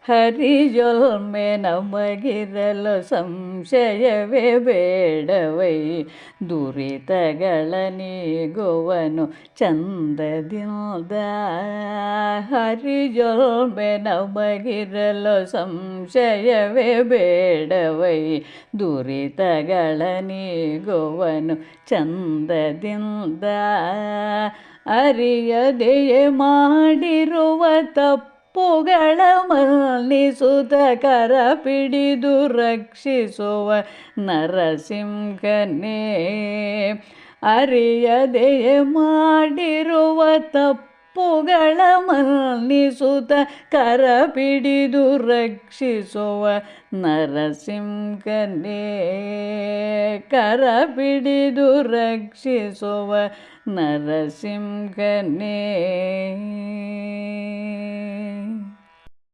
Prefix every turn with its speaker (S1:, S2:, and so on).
S1: ಹರಿಯೊಲ್ಮೆ ನಮಗಿರಲು ಸಂಶಯವೇ ಬೇಡವೈ, ದುರಿತಗಳ ನೀಗುವನು ಚಂದದಿಂದ. ಹರಿಯೊಲ್ಮೆ ನಮಗಿರಲು ಸಂಶಯವೇ ಬೇಡವೈ, ದುರಿತಗಳ ನೀಗುವನು ಚಂದದಿಂದ. ಅರಿಯದೆಯೇ ಮಾಡಿರುವ ತಪ್ಪುಗಳ ಮನ್ನಿಸುತ್ತ ಕರ ಪಿಡಿದು ರಕ್ಷಿಸುವ ನರಸಿಂಹನೇ. ಅರಿಯದೆಯೇ ಮಾಡಿರುವ ತಪ್ಪುಗಳ ಮನ್ನಿಸುತ್ತ ಕರ ಪಿಡಿದು ರಕ್ಷಿಸುವ ನರಸಿಂಹನೇ. ಕರ ಪಿಡಿದು ರಕ್ಷಿಸುವ ನರಸಿಂಹನೇ.